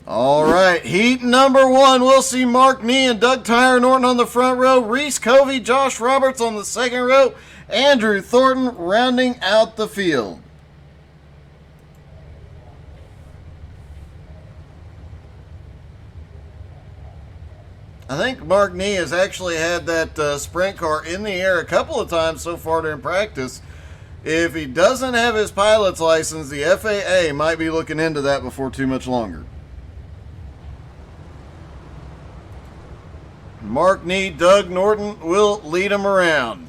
All right, heat number one. We'll see Mark Nee and Doug Tyre Norton on the front row. Reese Covey, Josh Roberts on the second row. Andrew Thornton rounding out the field. I think Mark Nee has actually had that sprint car in the air a couple of times so far during practice. If he doesn't have his pilot's license, the FAA might be looking into that before too much longer. Mark Nee, Doug Norton will lead him around.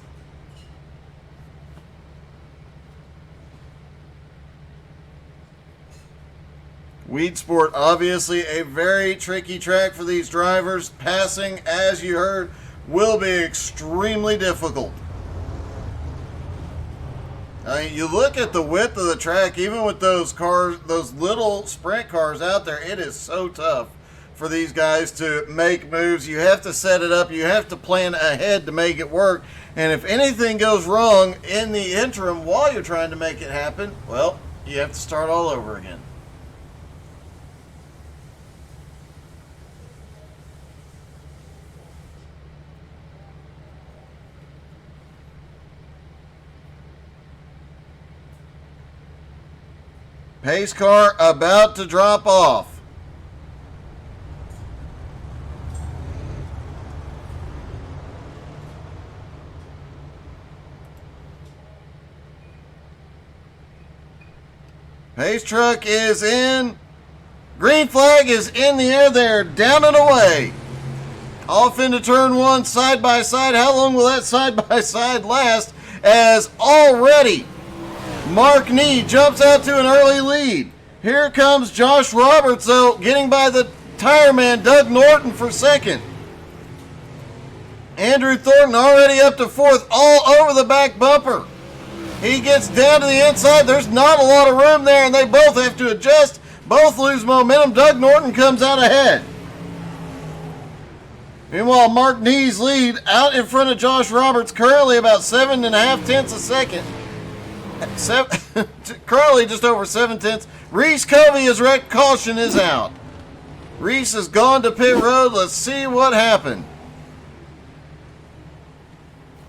Weedsport, obviously a very tricky track for these drivers. Passing, as you heard, will be extremely difficult. You look at the width of the track, even with those cars, those little sprint cars out there, it is so tough for these guys to make moves. You have to set it up. You have to plan ahead to make it work. And if anything goes wrong in the interim while you're trying to make it happen, well, you have to start all over again. Pace car about to drop off. Pace truck is in. Green flag is in the air there, down and away. Off into turn one, side by side. How long will that side by side last? As already Mark Nee jumps out to an early lead. Here comes Josh Roberts, though, getting by the tire man, Doug Norton, for second. Andrew Thornton already up to fourth, all over the back bumper. He gets down to the inside. There's not a lot of room there, and they both have to adjust. Both lose momentum. Doug Norton comes out ahead. Meanwhile, Mark Nee's lead out in front of Josh Roberts, currently about 7.5 tenths a second. Currently just over 7 tenths. Reese Covey is wrecked. Caution is out. Reese has gone to pit road. Let's see what happened.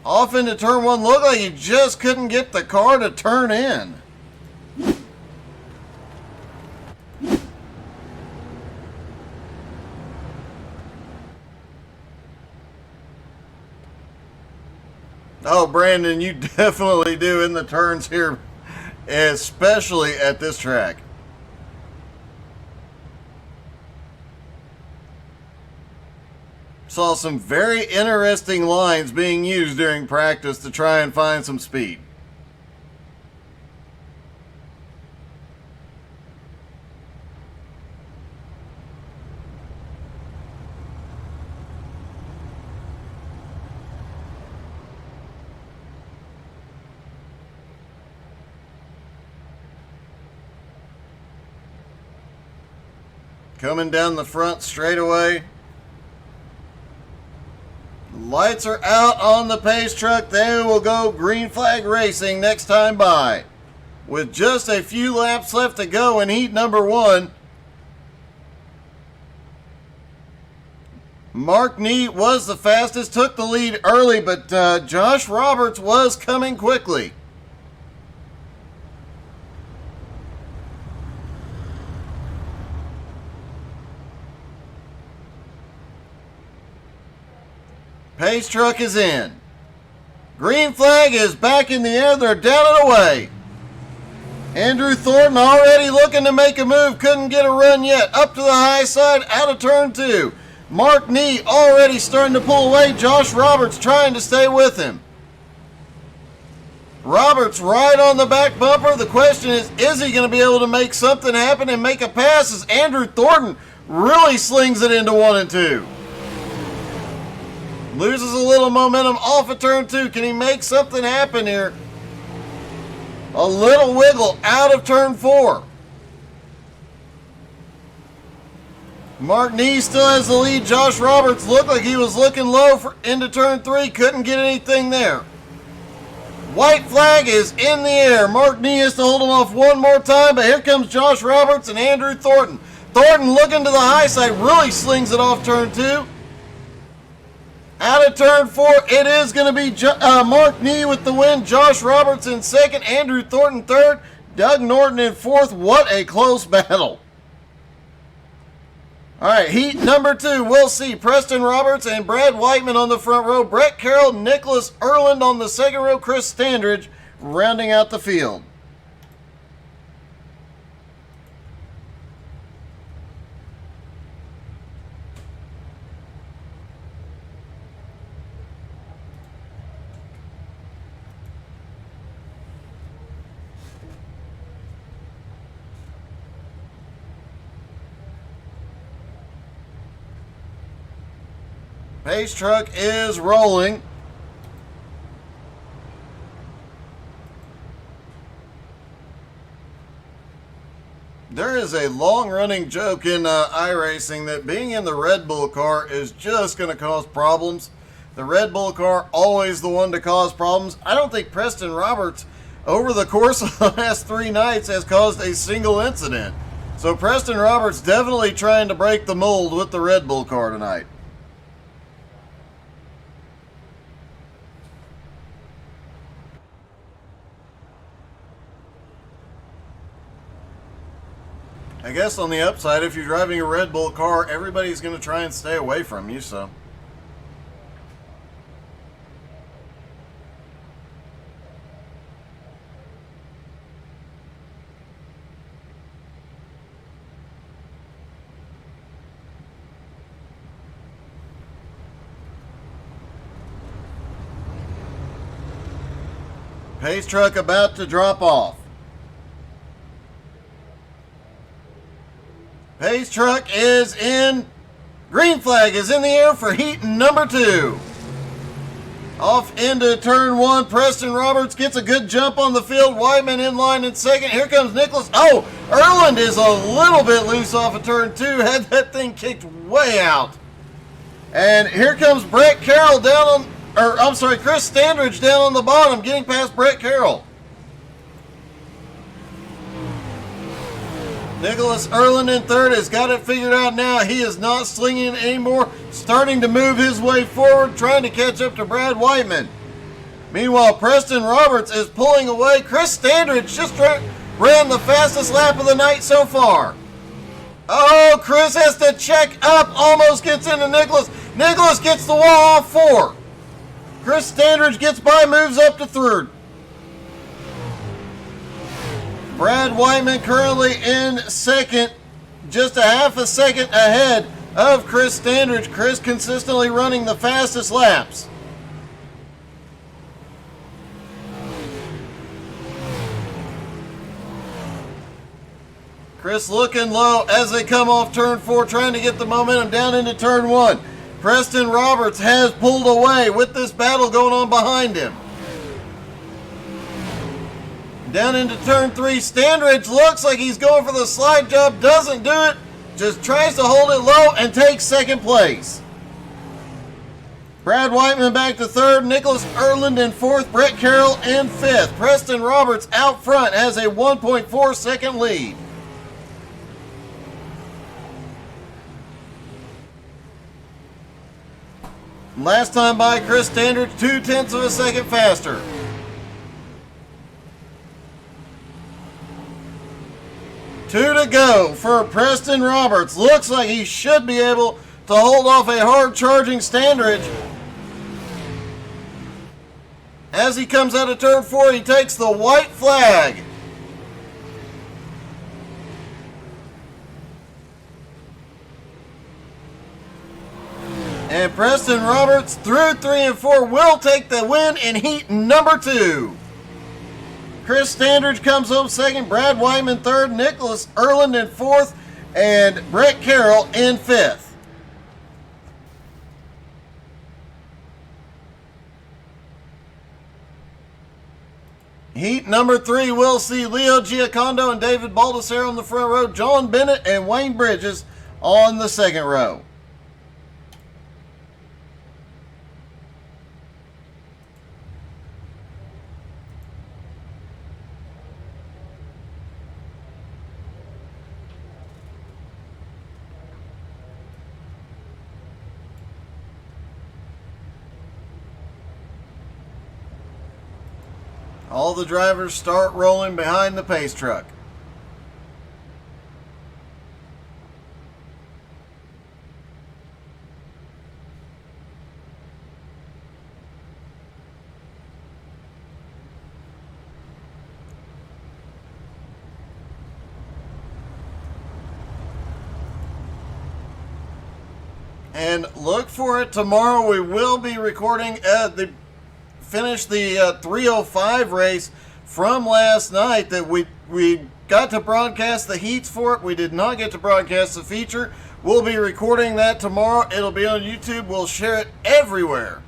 Off into turn one. Looked like he just couldn't get the car to turn in. Oh, Brandon, you definitely do in the turns here, especially at this track. Saw some very interesting lines being used during practice to try and find some speed. Coming down the front straightaway. Lights are out on the pace truck. They will go green flag racing next time by. With just a few laps left to go in heat number one. Mark Nee was the fastest, took the lead early, but Josh Roberts was coming quickly. Pace truck is in. Green flag is back in the air. They're down and away. Andrew Thornton already looking to make a move. Couldn't get a run yet. Up to the high side, out of turn two. Mark Nee already starting to pull away. Josh Roberts trying to stay with him. Roberts right on the back bumper. The question is he going to be able to make something happen and make a pass as Andrew Thornton really slings it into 1 and 2. Loses a little momentum off of turn two. Can he make something happen here? A little wiggle out of turn four. Mark Nee still has the lead. Josh Roberts looked like he was looking low into turn three. Couldn't get anything there. White flag is in the air. Mark Nee has to hold him off one more time, but here comes Josh Roberts and Andrew Thornton. Thornton looking to the high side, really slings it off turn 2. Out of turn 4, it is going to be Mark Nee with the win, Josh Roberts in second, Andrew Thornton third, Doug Norton in fourth. What a close battle. All right, heat number 2, we'll see Preston Roberts and Brad Whiteman on the front row, Brett Carroll, Nicholas Erland on the second row, Chris Standridge rounding out the field. Pace truck is rolling. There is a long-running joke in iRacing that being in the Red Bull car is just going to cause problems. The Red Bull car, always the one to cause problems. I don't think Preston Roberts, over the course of the last 3 nights, has caused a single incident. So Preston Roberts definitely trying to break the mold with the Red Bull car tonight. I guess on the upside, if you're driving a Red Bull car, everybody's going to try and stay away from you, so. Pace truck about to drop off. Pace truck is in. Green flag is in the air for heat number 2. Off into turn 1. Preston Roberts gets a good jump on the field. Whiteman in line in second. Here comes Nicholas. Oh, Erland is a little bit loose off of turn 2. Had that thing kicked way out. And here comes Brett Carroll down on, Chris Standridge down on the bottom, getting past Brett Carroll. Nicholas Erland in third has got it figured out now. He is not slinging anymore. Starting to move his way forward, trying to catch up to Brad Whiteman. Meanwhile, Preston Roberts is pulling away. Chris Standridge just ran the fastest lap of the night so far. Oh, Chris has to check up. Almost gets into Nicholas. Nicholas gets the wall off 4. Chris Standridge gets by, moves up to third. Brad Whiteman currently in second, just a half a second ahead of Chris Standridge. Chris consistently running the fastest laps. Chris looking low as they come off turn 4, trying to get the momentum down into turn 1. Preston Roberts has pulled away with this battle going on behind him. Down into turn 3, Standridge looks like he's going for the slide job, doesn't do it, just tries to hold it low and takes second place. Brad Whiteman back to third, Nicholas Erland in fourth, Brett Carroll in fifth. Preston Roberts out front has a 1.4 second lead. Last time by Chris Standridge, 0.2 of a second faster. Two to go for Preston Roberts. Looks like he should be able to hold off a hard-charging Standridge. As he comes out of turn 4, he takes the white flag. And Preston Roberts through 3 and 4 will take the win in heat number 2. Chris Standridge comes home second, Brad Whiteman third, Nicholas Erland in fourth, and Brett Carroll in fifth. Heat number 3 will see Leo Giacondo and David Baldessaro on the front row, John Bennett and Wayne Bridges on the second row. All the drivers start rolling behind the pace truck. And look for it tomorrow. We will be recording finish the 305 race from last night that we got to broadcast the heats for it. We did not get to broadcast the feature. We'll be recording that tomorrow. It'll be on YouTube. We'll share it everywhere.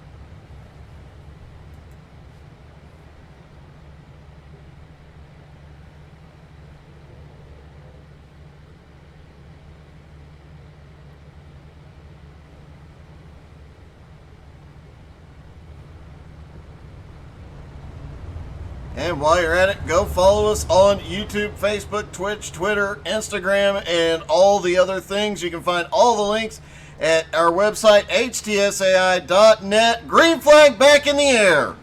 And while you're at it, go follow us on YouTube, Facebook, Twitch, Twitter, Instagram, and all the other things. You can find all the links at our website, htsai.net. Green flag back in the air.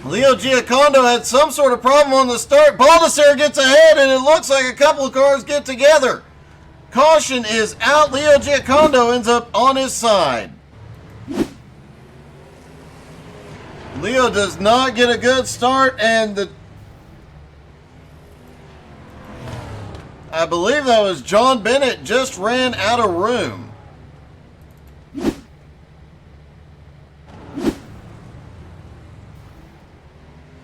Leo Giacondo had some sort of problem on the start. Baldassare gets ahead, and it looks like a couple of cars get together. Caution is out. Leo Giacondo ends up on his side. Leo does not get a good start, and I believe that was John Bennett just ran out of room.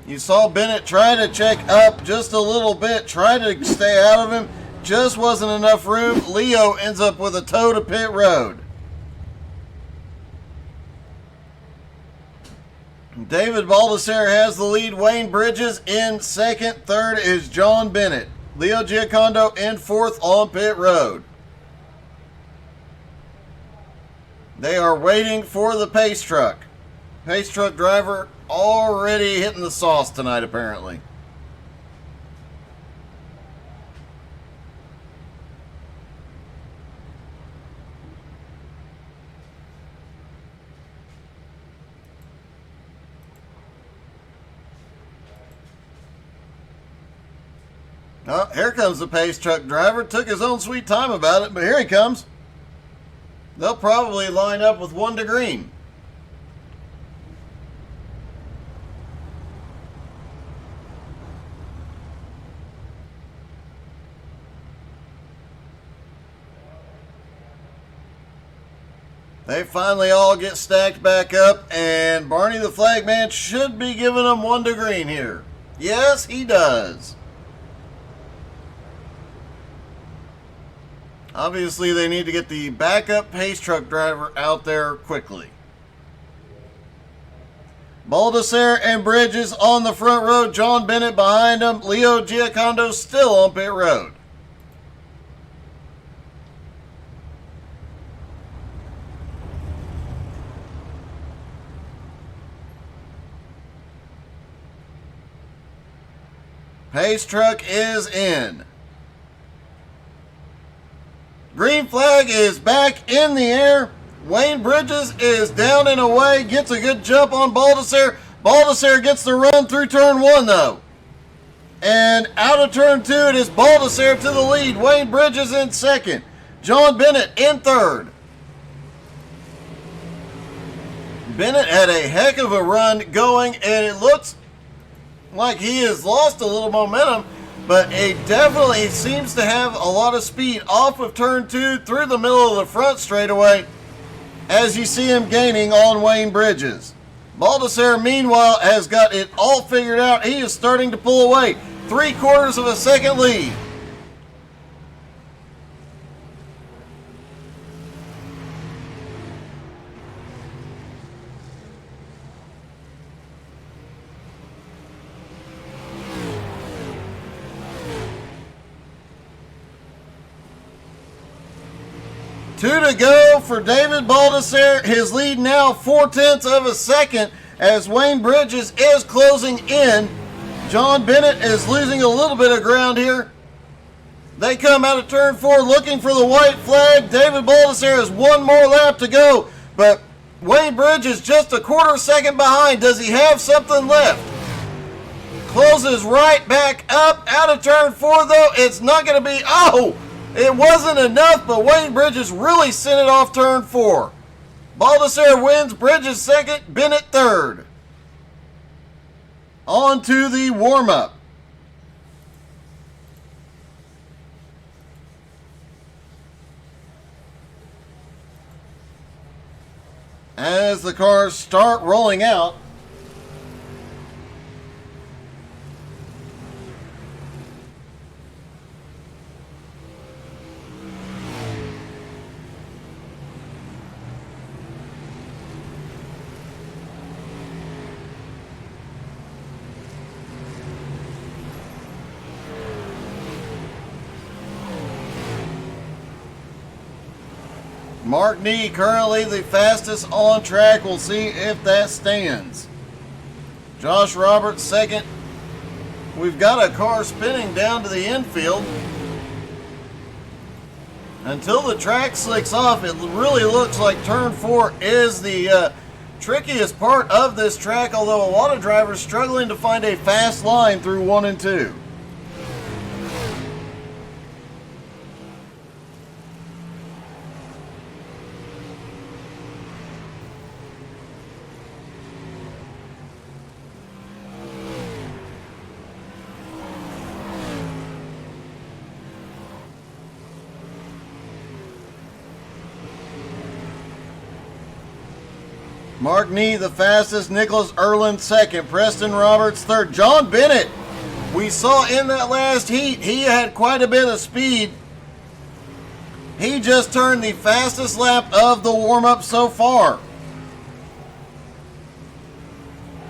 You saw Bennett try to check up just a little bit, try to stay out of him, just wasn't enough room. Leo ends up with a tow to pit road. David Baldassare has the lead. Wayne Bridges in second. Third is John Bennett. Leo Giacondo in fourth on pit road. They are waiting for the pace truck. Pace truck driver already hitting the sauce tonight, apparently. Oh, here comes the pace truck driver. Took his own sweet time about it, but here he comes. They'll probably line up with one to green. They finally all get stacked back up, and Barney the flagman should be giving them one to green here. Yes, he does. Obviously, they need to get the backup pace truck driver out there quickly. Baldassare and Bridges on the front row. John Bennett behind them. Leo Giacondo still on pit road. Pace truck is in. Green flag is back in the air. Wayne Bridges is down and away. Gets a good jump on Baldassare. Baldassare gets the run through turn one, though. And out of turn two, it is Baldassare to the lead. Wayne Bridges in second. John Bennett in third. Bennett had a heck of a run going, and it looks like he has lost a little momentum. But it definitely seems to have a lot of speed off of turn two through the middle of the front straightaway as you see him gaining on Wayne Bridges. Baldassare, meanwhile, has got it all figured out. He is starting to pull away. 3/4 of a second lead. Two to go for David Baldassare. His lead now 4/10 of a second as Wayne Bridges is closing in. John Bennett is losing a little bit of ground here. They come out of turn four looking for the white flag. David Baldassare has one more lap to go, but Wayne Bridges just a quarter second behind. Does he have something left? Closes right back up out of turn 4 though. It's not going to be, oh, it wasn't enough, but Wayne Bridges really sent it off turn 4. Baldessare wins, Bridges second, Bennett third. On to the warm-up. As the cars start rolling out, Mark Nee currently the fastest on track. We'll see if that stands. Josh Roberts second. We've got a car spinning down to the infield. Until the track slicks off, it really looks like turn 4 is the trickiest part of this track, although a lot of drivers struggling to find a fast line through 1 and 2. Mark Nee the fastest, Nicholas Erland second, Preston Roberts third. John Bennett, we saw in that last heat, he had quite a bit of speed. He just turned the fastest lap of the warm-up so far.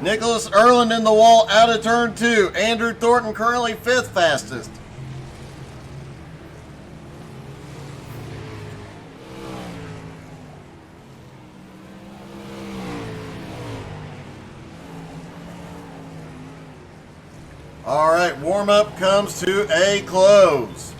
Nicholas Erland in the wall out of turn 2. Andrew Thornton currently 5th fastest. All right, warm-up comes to a close.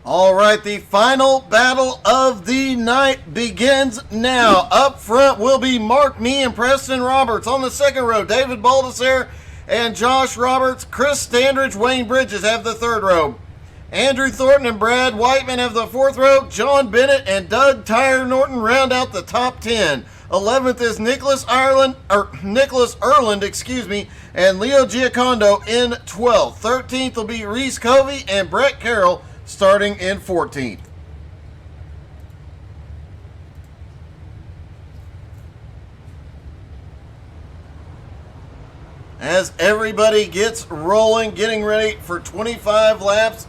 All right, the final battle of the night begins now. Up front will be Mark Nee and Preston Roberts. On the second row, David Baldessare and Josh Roberts. Chris Standridge, Wayne Bridges have the third row. Andrew Thornton and Brad Whiteman have the fourth row. John Bennett and Doug Tyre Norton round out the top 10. 11th is Nicholas Erland, and Leo Giacondo in 12th. 13th will be Reese Covey and Brett Carroll starting in 14th. As everybody gets rolling, getting ready for 25 laps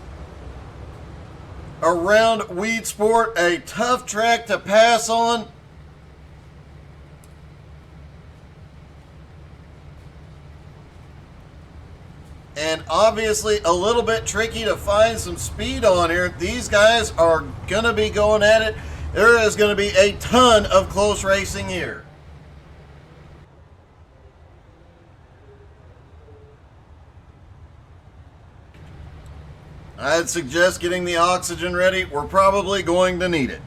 around Weedsport, a tough track to pass on. And obviously a little bit tricky to find some speed on here. These guys are going to be going at it. There is going to be a ton of close racing here. I'd suggest getting the oxygen ready. We're probably going to need it.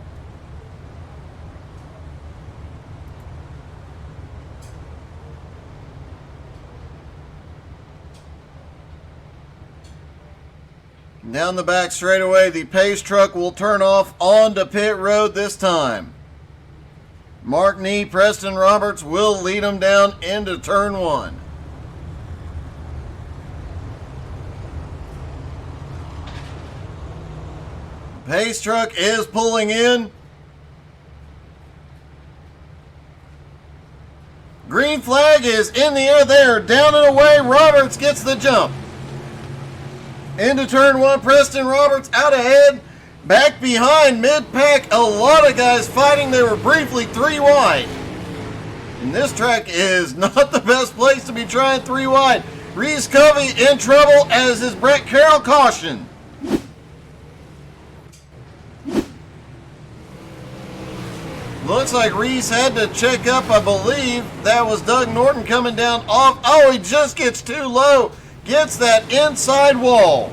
Down the back straightaway, the pace truck will turn off onto pit road this time. Mark Nee, Preston Roberts will lead them down into turn 1. Pace truck is pulling in. Green flag is in the air there. Down and away. Roberts gets the jump. Into turn 1. Preston Roberts out ahead. Back behind mid-pack. A lot of guys fighting. They were briefly 3 wide. And this track is not the best place to be trying 3 wide. Reese Covey in trouble, as is Brett Carroll cautioned. Looks like Reese had to check up, I believe. That was Doug Norton coming down off. Oh, he just gets too low. Gets that inside wall.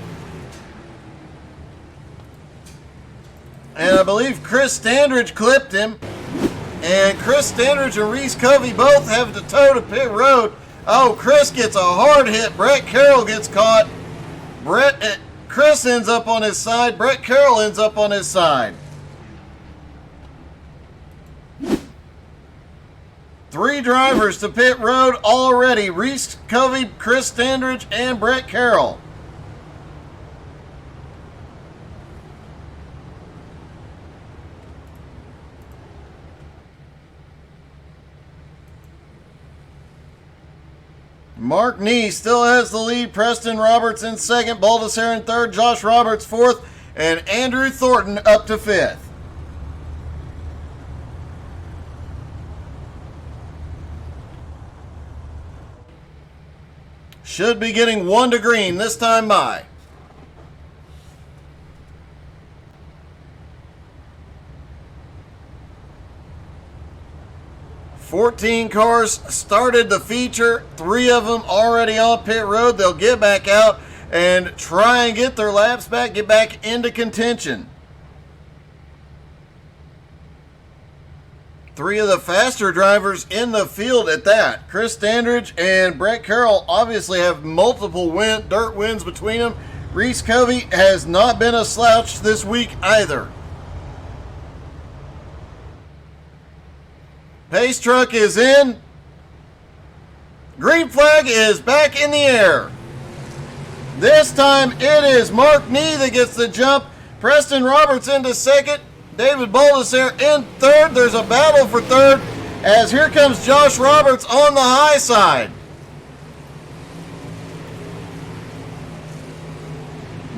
And I believe Chris Standridge clipped him. And Chris Standridge and Reese Covey both have to toe to pit road. Oh, Chris gets a hard hit. Brett Carroll gets caught. Chris ends up on his side. Brett Carroll ends up on his side. 3 drivers to pit road already. Reese Covey, Chris Standridge, and Brett Carroll. Mark Nee still has the lead. Preston Roberts in second. Baldessare in third. Josh Roberts fourth. And Andrew Thornton up to fifth. Should be getting 1 to green this time by. "14 cars started the feature. 3 of them already on pit road. They'll get back out and try and get their laps back, get back into contention. 3 of the faster drivers in the field at that. Chris Standridge and Brett Carroll obviously have multiple dirt wins between them. Reese Covey has not been a slouch this week either. Pace truck is in. Green flag is back in the air. This time it is Mark Nee that gets the jump. Preston Roberts into second. David Baldessare in third. There's a battle for third as here comes Josh Roberts on the high side.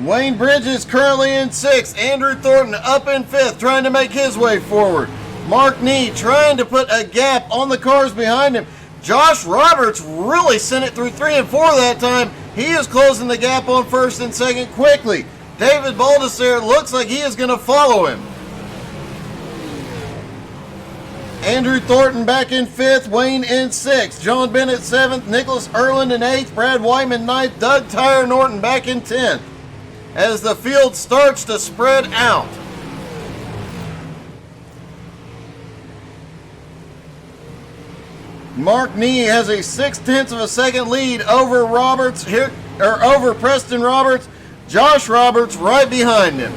Wayne Bridges currently in sixth. Andrew Thornton up in fifth, trying to make his way forward. Mark Nee trying to put a gap on the cars behind him. Josh Roberts really sent it through 3 and 4 that time. He is closing the gap on first and second quickly. David Baldessare looks like he is going to follow him. Andrew Thornton back in fifth, Wayne in sixth, John Bennett seventh, Nicholas Erland in eighth, Brad Wyman ninth, Doug Tyre Norton back in 10th. As the field starts to spread out. Mark Nee has a 0.6 of a second lead over over Preston Roberts. Josh Roberts right behind him.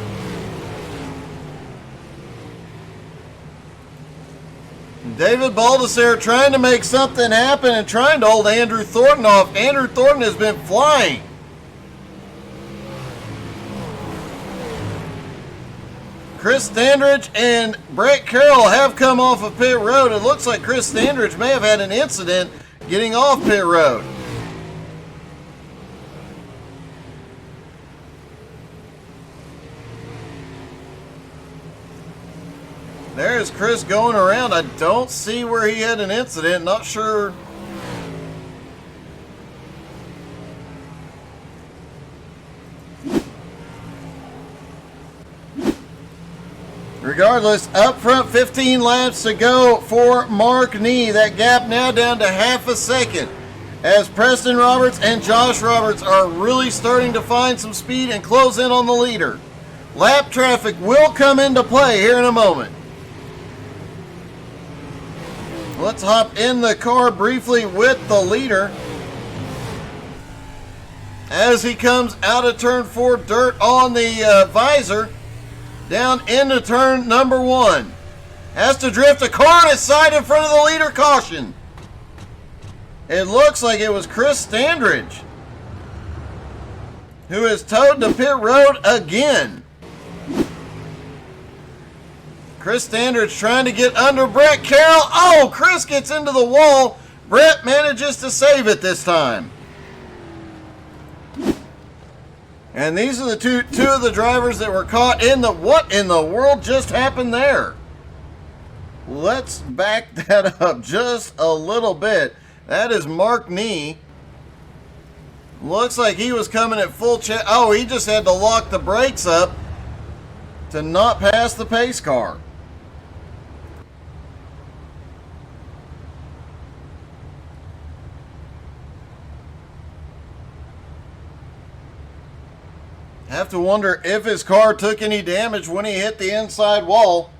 David Baldessare trying to make something happen and trying to hold Andrew Thornton off. Andrew Thornton has been flying. Chris Standridge and Brett Carroll have come off of pit road. It looks like Chris Standridge may have had an incident getting off pit road. There's Chris going around. I don't see where he had an incident. Not sure. Regardless, up front, 15 laps to go for Mark Nee. That gap now down to half a second as Preston Roberts and Josh Roberts are really starting to find some speed and close in on the leader. Lap traffic will come into play here in a moment. Let's hop in the car briefly with the leader as he comes out of turn 4, dirt on the visor. Down into turn number 1. Has to drift a car on his side in front of the leader. Caution. It looks like it was Chris Standridge who is towed to pit road again. Chris Standridge trying to get under Brett Carroll. Oh, Chris gets into the wall. Brett manages to save it this time. And these are the two of the drivers that were caught in the... What in the world just happened there? Let's back that up just a little bit. That is Mark Nee. Looks like he was coming at full check. Oh, he just had to lock the brakes up to not pass the pace car. Have to wonder if his car took any damage when he hit the inside wall.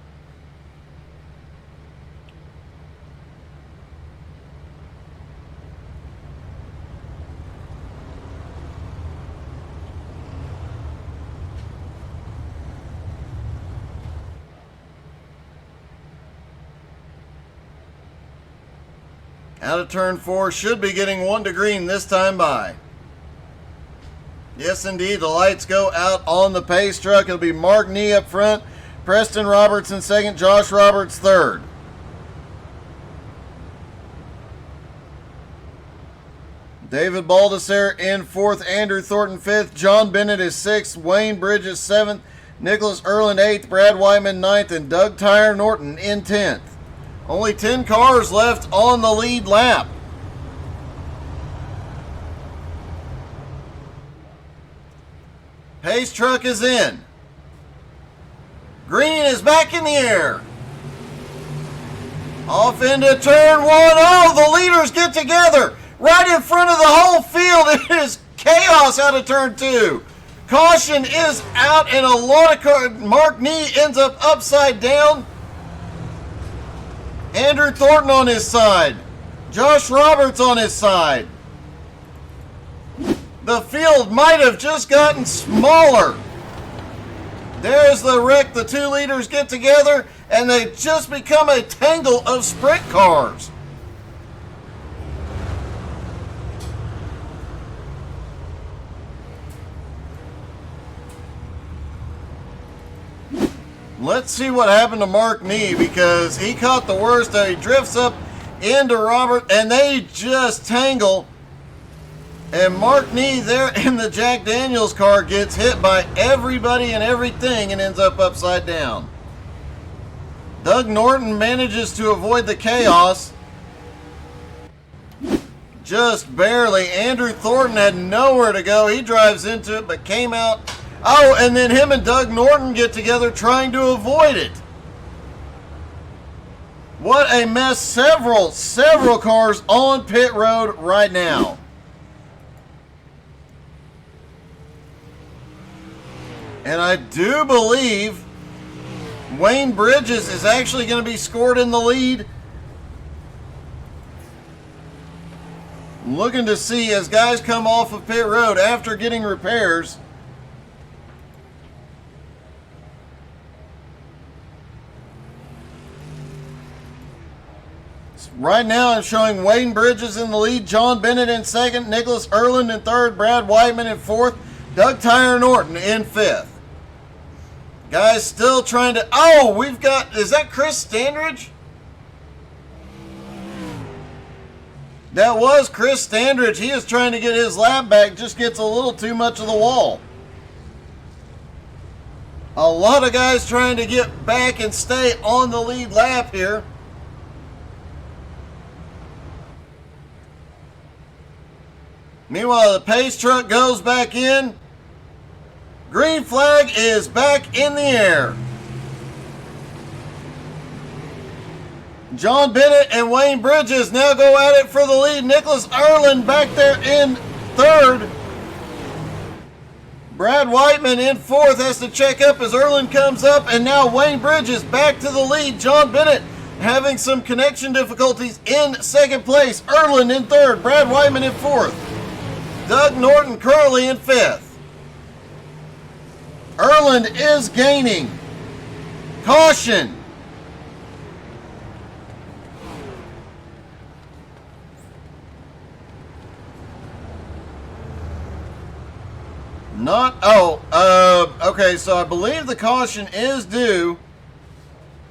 Out of turn 4, should be getting 1 to green this time by. Yes, indeed, the lights go out on the pace truck. It'll be Mark Nee up front, Preston Roberts in second, Josh Roberts third. David Baldesser in fourth, Andrew Thornton fifth, John Bennett is sixth, Wayne Bridges seventh, Nicholas Erland eighth, Brad Whiteman ninth, and Doug Tyre Norton in 10th. Only 10 cars left on the lead lap. Pace truck is in. Green is back in the air. Off into turn 1. Oh, the leaders get together right in front of the whole field. It is chaos out of turn 2. Caution is out, and a lot of cars. Mark Nee ends up upside down. Andrew Thornton on his side. Josh Roberts on his side. The field might have just gotten smaller. There's the wreck. The 2 leaders get together, and they just become a tangle of sprint cars. Let's see what happened to Mark Nee, because he caught the worst. He drifts up into Robert, and they just tangle. And Mark Nee there in the Jack Daniels car gets hit by everybody and everything and ends up upside down. Doug Norton manages to avoid the chaos. Just barely. Andrew Thornton had nowhere to go. He drives into it but came out. Oh, and then him and Doug Norton get together trying to avoid it. What a mess. Several cars on pit road right now. And I do believe Wayne Bridges is actually going to be scored in the lead. Looking to see as guys come off of pit road after getting repairs. Right now I'm showing Wayne Bridges in the lead, John Bennett in second, Nicholas Erland in third, Brad Whiteman in fourth, Doug Tyre Norton in fifth. Guys still trying to... Oh, we've got... Is that Chris Standridge? That was Chris Standridge. He is trying to get his lap back. Just gets a little too much of the wall. A lot of guys trying to get back and stay on the lead lap here. Meanwhile, the pace truck goes back in. Green flag is back in the air. John Bennett and Wayne Bridges now go at it for the lead. Nicholas Erland back there in third. Brad Whiteman in fourth has to check up as Erland comes up, and now Wayne Bridges back to the lead. John Bennett having some connection difficulties in second place. Erland in third. Brad Whiteman in fourth. Doug Norton currently in fifth. Erland is gaining. Caution. Okay, so I believe the caution is due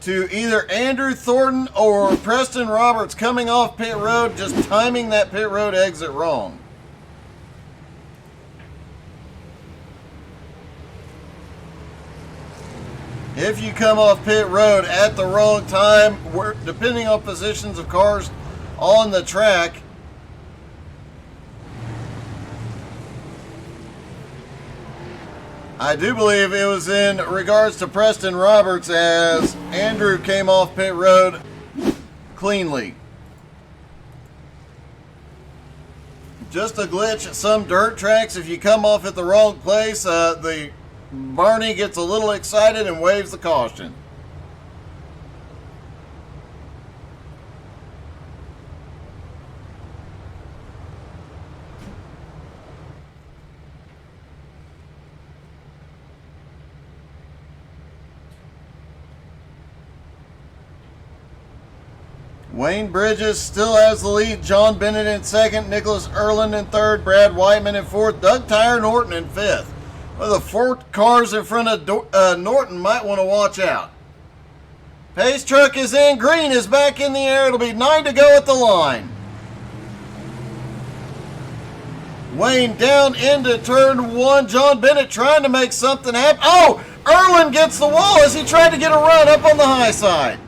to either Andrew Thornton or Preston Roberts coming off pit road, just timing that pit road exit wrong. If you come off pit road at the wrong time, depending on positions of cars on the track, I do believe it was in regards to Preston Roberts as Andrew came off pit road cleanly. Just a glitch at some dirt tracks. If you come off at the wrong place, the Barney gets a little excited and waves the caution. Wayne Bridges still has the lead. John Bennett in second. Nicholas Erland in third. Brad Whiteman in fourth. Doug Tyre Norton in fifth. Well, the 4 cars in front of Norton might want to watch out. Pace truck is in. Green is back in the air. It'll be 9 to go at the line. Wayne down into turn 1. John Bennett trying to make something happen. Oh! Erland gets the wall as he tried to get a run up on the high side.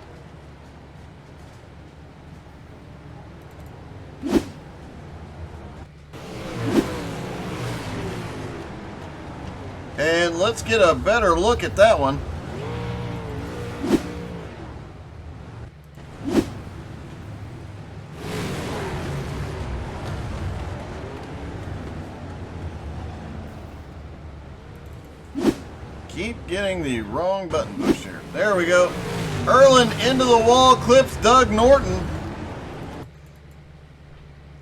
And let's get a better look at that one. Keep getting the wrong button push here. There we go. Erland into the wall, clips Doug Norton.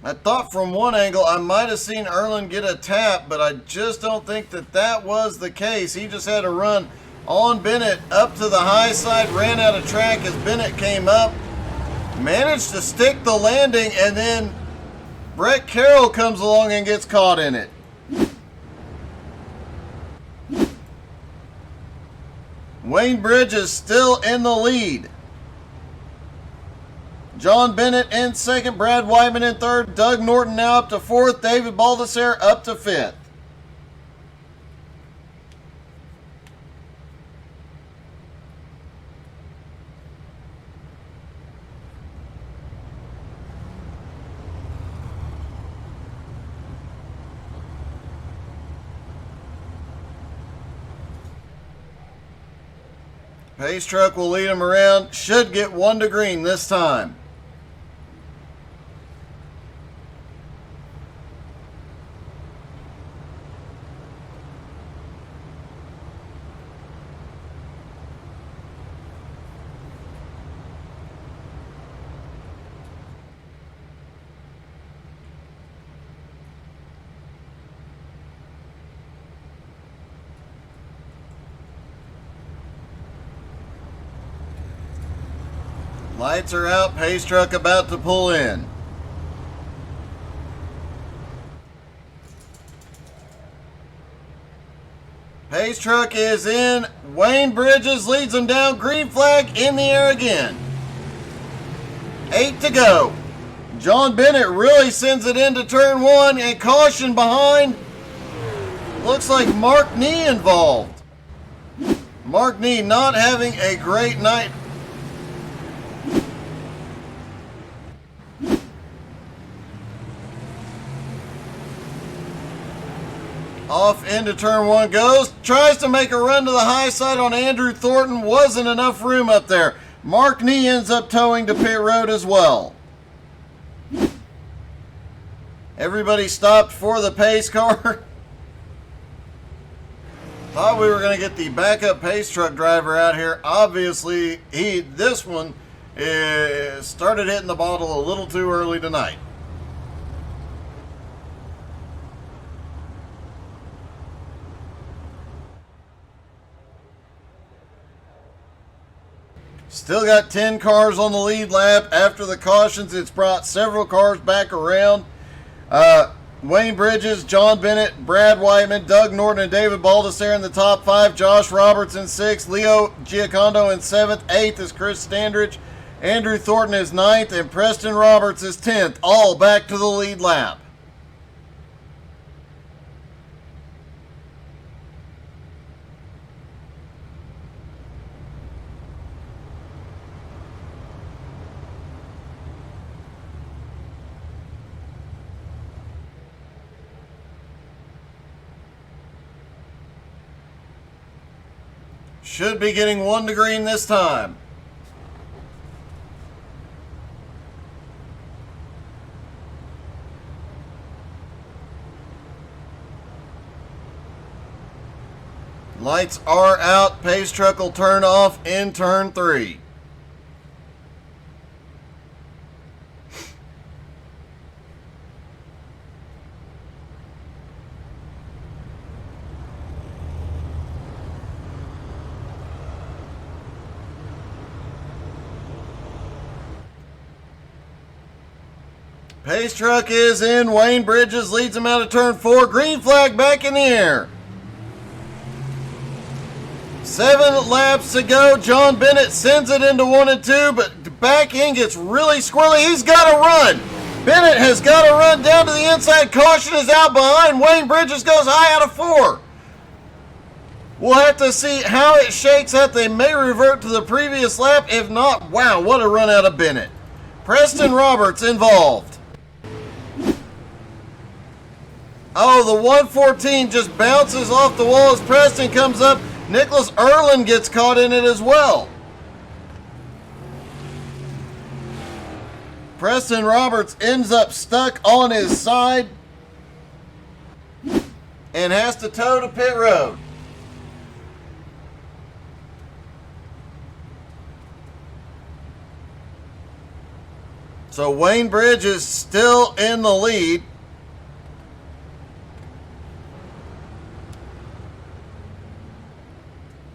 I thought from one angle I might have seen Erland get a tap, but I just don't think that was the case. He just had to run on Bennett up to the high side, ran out of track as Bennett came up, managed to stick the landing, and then Brett Carroll comes along and gets caught in it. Wayne Bridges still in the lead. John Bennett in second, Brad Whiteman in third, Doug Norton now up to fourth, David Baldessare up to fifth. Pace truck will lead him around, should get 1 to green this time. Lights are out, pace truck about to pull in. Pace truck is in. Wayne Bridges leads them down. Green flag in the air again. 8 to go. John Bennett really sends it into turn 1 and caution behind. Looks like Mark Nee involved. Mark Nee not having a great night. Off into turn 1 goes. Tries to make a run to the high side on Andrew Thornton. Wasn't enough room up there. Mark Nee ends up towing to pit road as well. Everybody stopped for the pace car. Thought we were going to get the backup pace truck driver out here. Obviously, this one started hitting the bottle a little too early tonight. Still got 10 cars on the lead lap. After the cautions, it's brought several cars back around. Wayne Bridges, John Bennett, Brad Whiteman, Doug Norton, and David Baldessare in the top 5. Josh Roberts in 6th. Leo Giacondo in 7th. 8th is Chris Standridge. Andrew Thornton is 9th. And Preston Roberts is 10th. All back to the lead lap. Should be getting 1 to green this time. Lights are out. Pace truck will turn off in turn 3. Pace truck is in. Wayne Bridges leads him out of turn 4. Green flag back in the air. 7 laps to go. John Bennett sends it into 1 and 2, but the back end gets really squirrely. He's got to run. Bennett has got to run down to the inside. Caution is out behind. Wayne Bridges goes high out of 4. We'll have to see how it shakes out. They may revert to the previous lap. If not, wow, what a run out of Bennett. Preston Roberts involved. Oh, the 114 just bounces off the wall as Preston comes up. Nicholas Erlin gets caught in it as well. Preston Roberts ends up stuck on his side and has to tow to pit road. So Wayne Bridges still in the lead.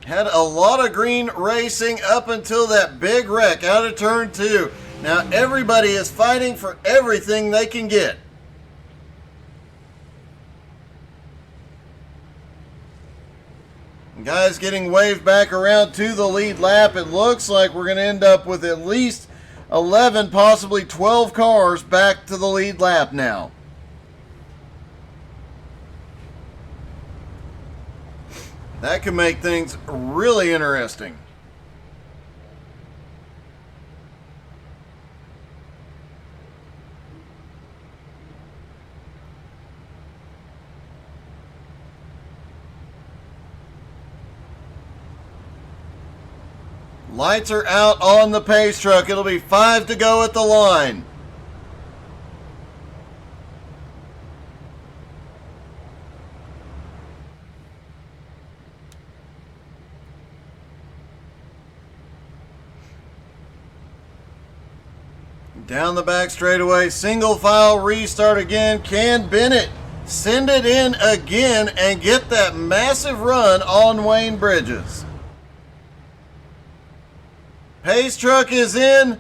Had a lot of green racing up until that big wreck out of turn 2. Now everybody is fighting for everything they can get. Guys getting waved back around to the lead lap. It looks like we're going to end up with at least 11, possibly 12 cars back to the lead lap now. That could make things really interesting. Lights are out on the pace truck. It'll be 5 to go at the line. Down the back straightaway, single file restart again. Can Bennett send it in again and get that massive run on Wayne Bridges? Pace truck is in.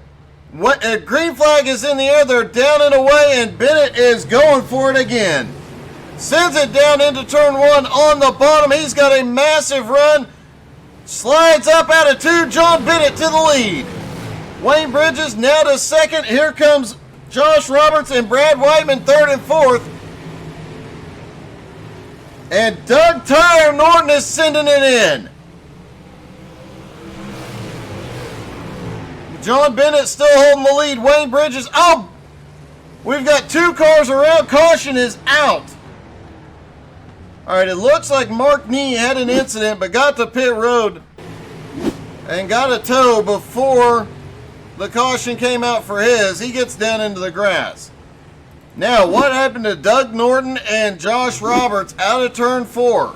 Green flag is in the air. They're down and away, and Bennett is going for it again. Sends it down into turn 1 on the bottom. He's got a massive run. Slides up out of 2. John Bennett to the lead. Wayne Bridges now to second. Here comes Josh Roberts and Brad Whiteman third and fourth. And Doug Tyre Norton is sending it in. John Bennett still holding the lead. Wayne Bridges. Oh, we've got 2 cars around. Caution is out. All right, it looks like Mark Nee had an incident but got to pit road and got a tow before the caution came out for his. He gets down into the grass. Now, what happened to Doug Norton and Josh Roberts out of turn 4?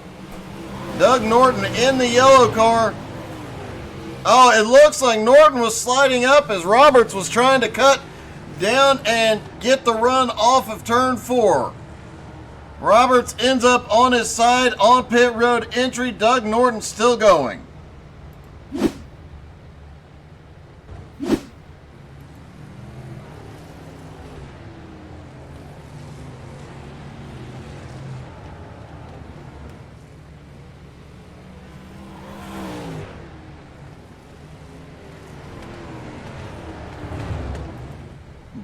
Doug Norton in the yellow car. Oh, it looks like Norton was sliding up as Roberts was trying to cut down and get the run off of turn 4. Roberts ends up on his side on pit road entry. Doug Norton still going.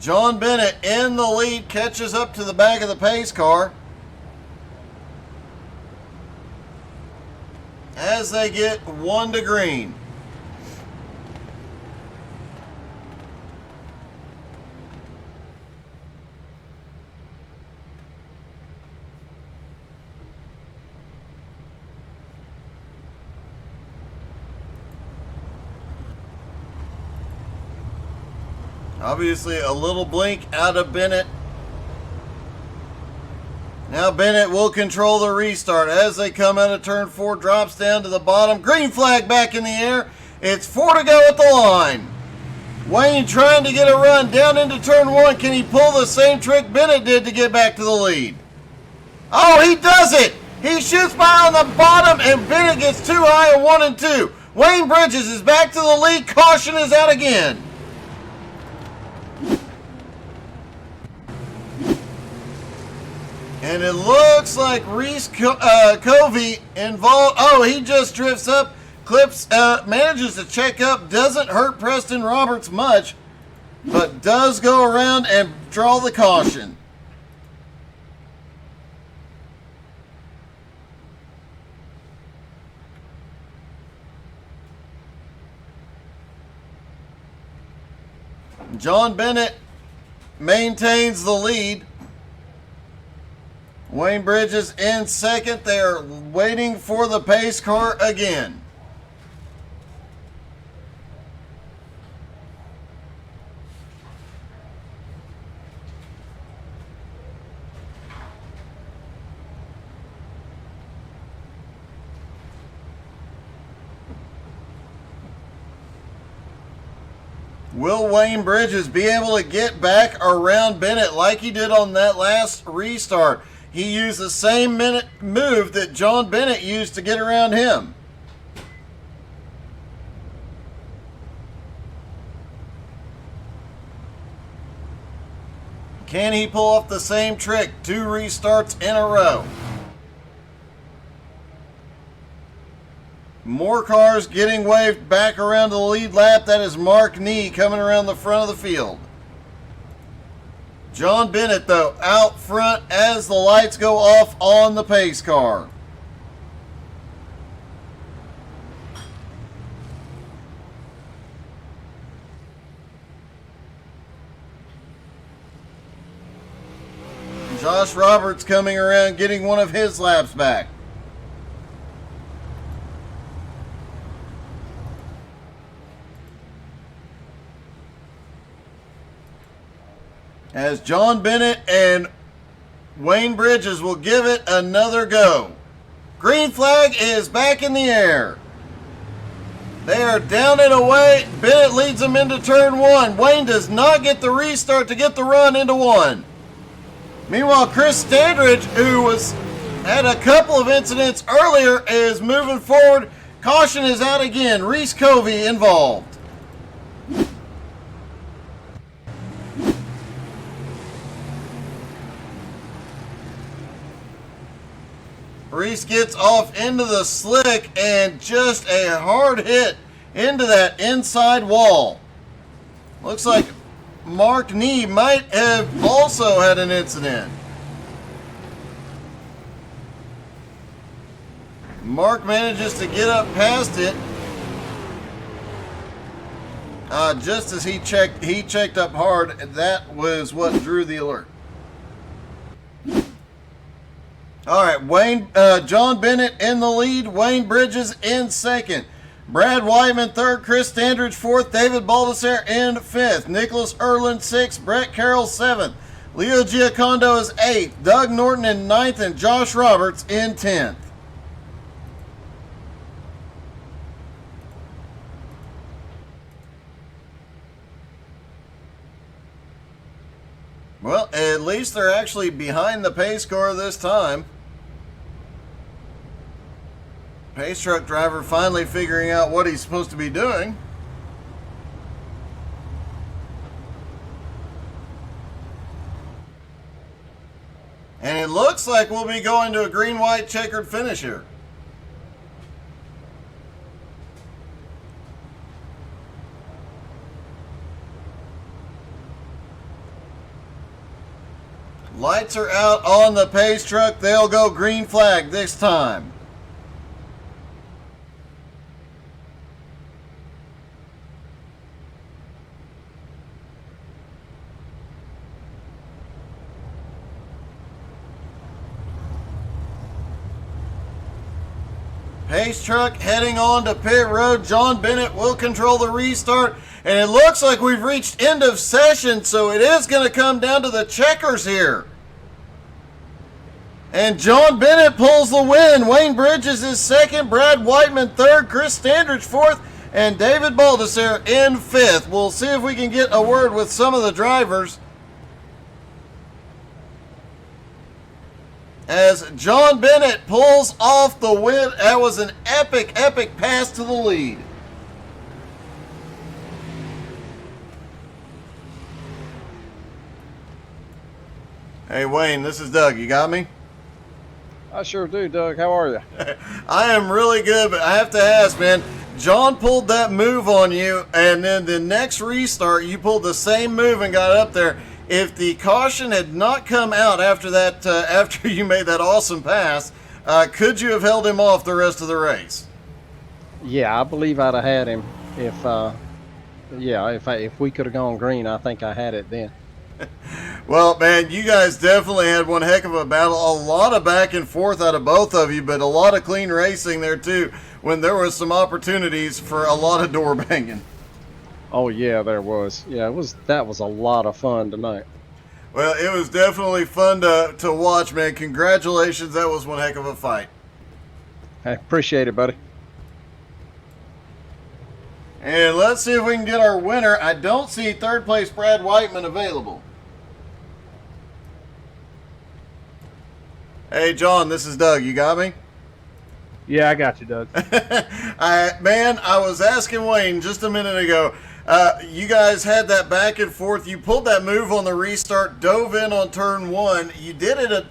John Bennett in the lead, catches up to the back of the pace car as they get 1 to green. Obviously a little blink out of Bennett. Now Bennett will control the restart as they come out of turn 4, drops down to the bottom. Green flag back in the air. It's 4 to go at the line. Wayne trying to get a run down into turn 1. Can he pull the same trick Bennett did to get back to the lead? Oh, he does it! He shoots by on the bottom, and Bennett gets too high at 1 and 2. Wayne Bridges is back to the lead. Caution is out again. And it looks like Reese Covey involved. Oh, he just drifts up, clips, manages to check up. Doesn't hurt Preston Roberts much, but does go around and draw the caution. John Bennett maintains the lead. Wayne Bridges in second. They are waiting for the pace car again. Will Wayne Bridges be able to get back around Bennett like he did on that last restart? He used the same move that John Bennett used to get around him. Can he pull off the same trick? 2 restarts in a row. More cars getting waved back around to the lead lap. That is Mark Nee coming around the front of the field. John Bennett, though, out front as the lights go off on the pace car. Josh Roberts coming around, getting one of his laps back. As John Bennett and Wayne Bridges will give it another go. Green flag is back in the air. They are down and away. Bennett leads them into turn 1. Wayne does not get the restart to get the run into 1. Meanwhile, Chris Standridge, who had a couple of incidents earlier, is moving forward. Caution is out again. Reese Covey involved. Reese gets off into the slick and just a hard hit into that inside wall. Looks like Mark Nee might have also had an incident. Mark manages to get up past it. Just as he checked up hard. That was what drew the alert. All right, John Bennett in the lead. Wayne Bridges in second. Brad Whiteman third. Chris Standridge fourth. David Baldessare in fifth. Nicholas Erlin sixth. Brett Carroll seventh. Leo Giacondo is eighth. Doug Norton in ninth. And Josh Roberts in 10th. Well, at least they're actually behind the pace car this time. Pace truck driver finally figuring out what he's supposed to be doing. And it looks like we'll be going to a green-white checkered finish here. Lights are out on the pace truck. They'll go green flag this time. Pace truck heading on to pit road. John Bennett will control the restart. And it looks like we've reached end of session, so it is going to come down to the checkers here. And John Bennett pulls the win. Wayne Bridges is second, Brad Whiteman third, Chris Standridge fourth, and David Baldessere in fifth. We'll see if we can get a word with some of the drivers. As John Bennett pulls off the win. That was an epic, epic pass to the lead. Hey, Wayne, this is Doug. You got me? I sure do, Doug. How are you? I am really good, but I have to ask, man. John pulled that move on you, and then the next restart, you pulled the same move and got up there. If the caution had not come out after that, after you made that awesome pass, could you have held him off the rest of the race? Yeah, I believe I'd have had him if we could have gone green. I think I had it then. Well, man, you guys definitely had one heck of a battle. A lot of back and forth out of both of you, but a lot of clean racing there too, when there was some opportunities for a lot of door banging. Oh yeah, there was. Yeah, that was a lot of fun tonight. Well, it was definitely fun to watch, man. Congratulations. That was one heck of a fight. I appreciate it, buddy. And let's see if we can get our winner. I don't see third place Brad Whiteman available. Hey, John, this is Doug. You got me? Yeah, I got you, Doug. I was asking Wayne just a minute ago. You guys had that back and forth. You pulled that move on the restart, dove in on turn one. You did it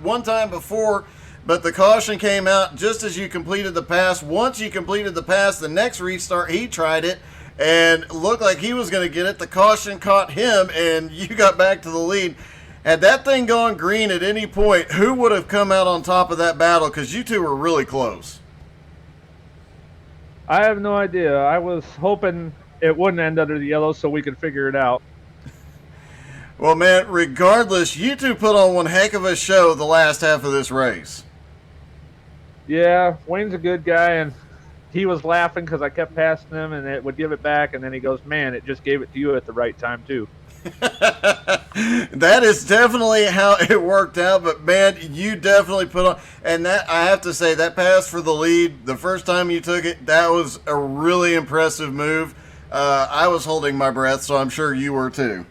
one time before, but the caution came out just as you completed the pass. Once you completed the pass, the next restart, he tried it and looked like he was going to get it. The caution caught him, and you got back to the lead. Had that thing gone green at any point, who would have come out on top of that battle? Because you two were really close. I have no idea. I was hoping it wouldn't end under the yellow so we could figure it out. Well, man, regardless, you two put on one heck of a show the last half of this race. Yeah, Wayne's a good guy, and he was laughing because I kept passing him, and it would give it back, and then he goes, man, it just gave it to you at the right time, too. That is definitely how it worked out, but man, you definitely put on, and that, I have to say, that pass for the lead, the first time you took it, that was a really impressive move. I was holding my breath, so I'm sure you were too.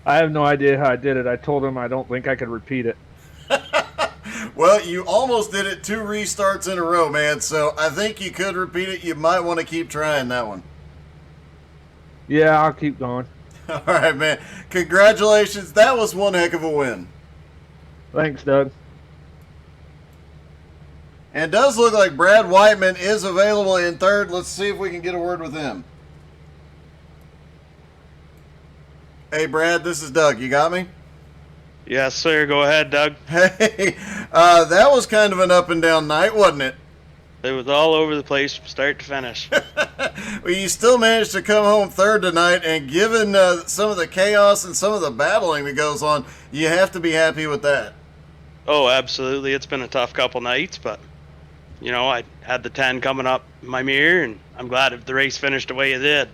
I have no idea how I did it. I told him I don't think I could repeat it. Well, you almost did it 2 restarts in a row, man, so I think you could repeat it. You might want to keep trying that one. Yeah, I'll keep going. All right, man. Congratulations. That was one heck of a win. Thanks, Doug. And it does look like Brad Whiteman is available in third. Let's see if we can get a word with him. Hey, Brad, this is Doug. You got me? Yes, sir. Go ahead, Doug. Hey, that was kind of an up and down night, wasn't it? It was all over the place from start to finish. Well, you still managed to come home third tonight, and given some of the chaos and some of the battling that goes on, you have to be happy with that. Oh, absolutely. It's been a tough couple nights, but, you know, I had the 10 coming up in my mirror, and I'm glad if the race finished the way it did.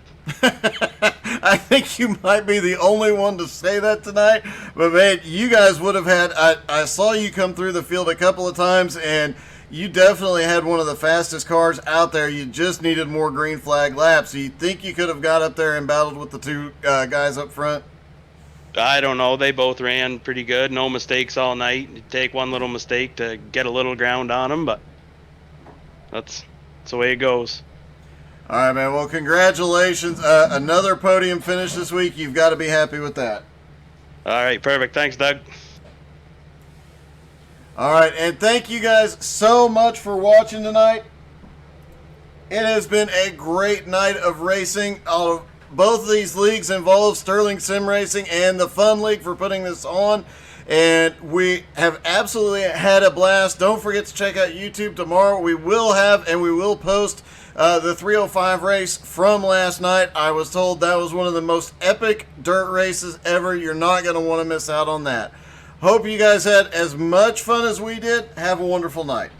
I think you might be the only one to say that tonight, but man, you guys would have had, I saw you come through the field a couple of times, and you definitely had one of the fastest cars out there. You just needed more green flag laps. Do you think you could have got up there and battled with the 2 guys up front? I don't know. They both ran pretty good. No mistakes all night. You take one little mistake to get a little ground on them, but that's the way it goes. All right, man. Well, congratulations. Another podium finish this week. You've got to be happy with that. All right, perfect. Thanks, Doug. All right, and thank you guys so much for watching tonight. It has been a great night of racing. Both of these leagues involve Sterling Sim Racing and the Fun League for putting this on. And we have absolutely had a blast. Don't forget to check out YouTube tomorrow. We will have and we will post the 305 race from last night. I was told that was one of the most epic dirt races ever. You're not going to want to miss out on that. Hope you guys had as much fun as we did. Have a wonderful night.